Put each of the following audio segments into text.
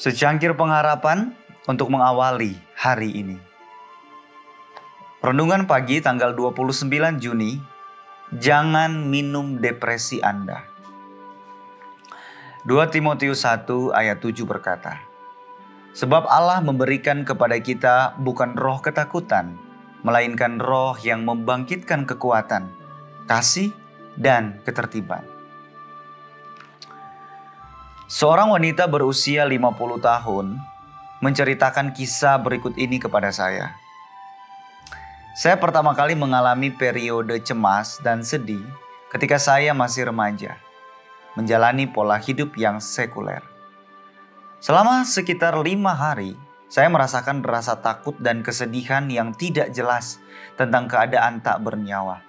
Secangkir pengharapan untuk mengawali hari ini. Renungan pagi tanggal 29 Juni, jangan minum depresi Anda. 2 Timotius 1 ayat 7 berkata, sebab Allah memberikan kepada kita bukan roh ketakutan, melainkan roh yang membangkitkan kekuatan, kasih, dan ketertiban. Seorang wanita berusia 50 tahun menceritakan kisah berikut ini kepada saya. Saya pertama kali mengalami periode cemas dan sedih ketika saya masih remaja, menjalani pola hidup yang sekuler. Selama sekitar 5 hari, saya merasakan rasa takut dan kesedihan yang tidak jelas tentang keadaan tak bernyawa.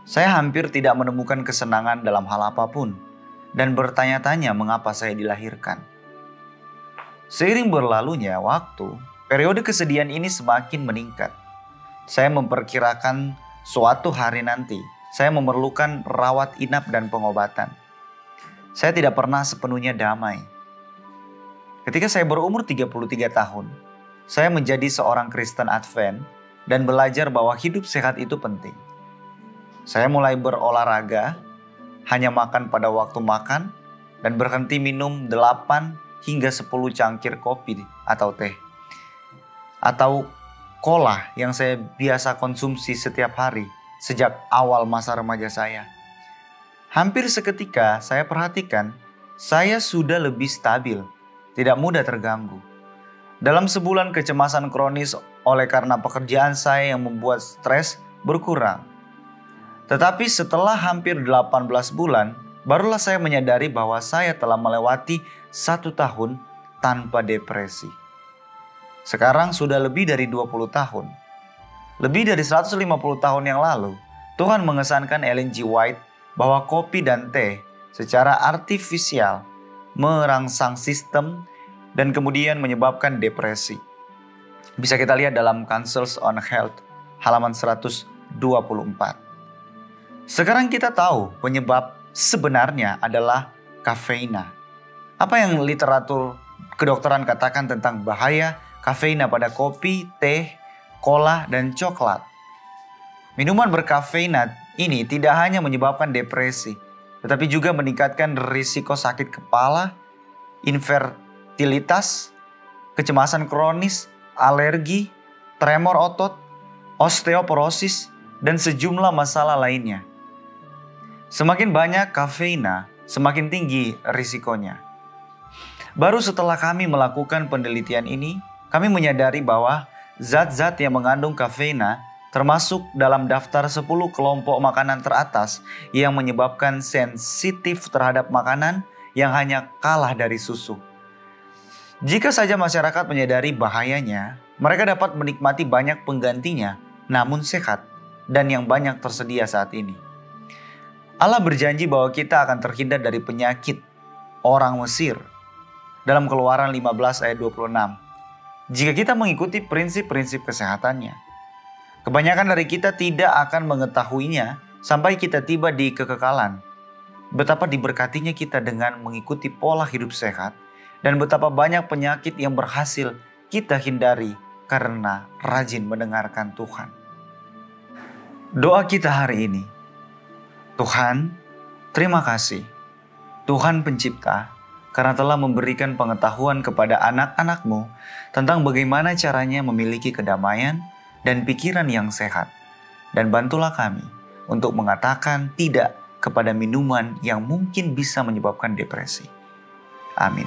Saya hampir tidak menemukan kesenangan dalam hal apapun, dan bertanya-tanya mengapa saya dilahirkan. Seiring berlalunya waktu, periode kesedihan ini semakin meningkat. Saya memperkirakan suatu hari nanti, saya memerlukan rawat inap dan pengobatan. Saya tidak pernah sepenuhnya damai. Ketika saya berumur 33 tahun, saya menjadi seorang Kristen Advent dan belajar bahwa hidup sehat itu penting. Saya mulai berolahraga, hanya makan pada waktu makan, dan berhenti minum 8 hingga 10 cangkir kopi atau teh. Atau cola yang saya biasa konsumsi setiap hari sejak awal masa remaja saya. Hampir seketika saya perhatikan, saya sudah lebih stabil, tidak mudah terganggu. Dalam sebulan kecemasan kronis oleh karena pekerjaan saya yang membuat stres berkurang. Tetapi setelah hampir 18 bulan, barulah saya menyadari bahwa saya telah melewati 1 tahun tanpa depresi. Sekarang sudah lebih dari 20 tahun. Lebih dari 150 tahun yang lalu, Tuhan mengesankan Ellen G. White bahwa kopi dan teh secara artifisial merangsang sistem dan kemudian menyebabkan depresi. Bisa kita lihat dalam Counsels on Health, halaman 124. Sekarang kita tahu penyebab sebenarnya adalah kafeina. Apa yang literatur kedokteran katakan tentang bahaya kafeina pada kopi, teh, cola, dan coklat? Minuman berkafeina ini tidak hanya menyebabkan depresi, tetapi juga meningkatkan risiko sakit kepala, infertilitas, kecemasan kronis, alergi, tremor otot, osteoporosis, dan sejumlah masalah lainnya. Semakin banyak kafeina, semakin tinggi risikonya. Baru setelah kami melakukan penelitian ini, kami menyadari bahwa zat-zat yang mengandung kafeina termasuk dalam daftar 10 kelompok makanan teratas yang menyebabkan sensitif terhadap makanan yang hanya kalah dari susu. Jika saja masyarakat menyadari bahayanya, mereka dapat menikmati banyak penggantinya, namun sehat dan yang banyak tersedia saat ini. Allah berjanji bahwa kita akan terhindar dari penyakit orang Mesir dalam Keluaran 15 ayat 26. Jika kita mengikuti prinsip-prinsip kesehatannya, kebanyakan dari kita tidak akan mengetahuinya sampai kita tiba di kekekalan. Betapa diberkatinya kita dengan mengikuti pola hidup sehat dan betapa banyak penyakit yang berhasil kita hindari karena rajin mendengarkan Tuhan. Doa kita hari ini. Tuhan, terima kasih, Tuhan pencipta, karena telah memberikan pengetahuan kepada anak-anak-Mu tentang bagaimana caranya memiliki kedamaian dan pikiran yang sehat. Dan bantulah kami untuk mengatakan tidak kepada minuman yang mungkin bisa menyebabkan depresi. Amin.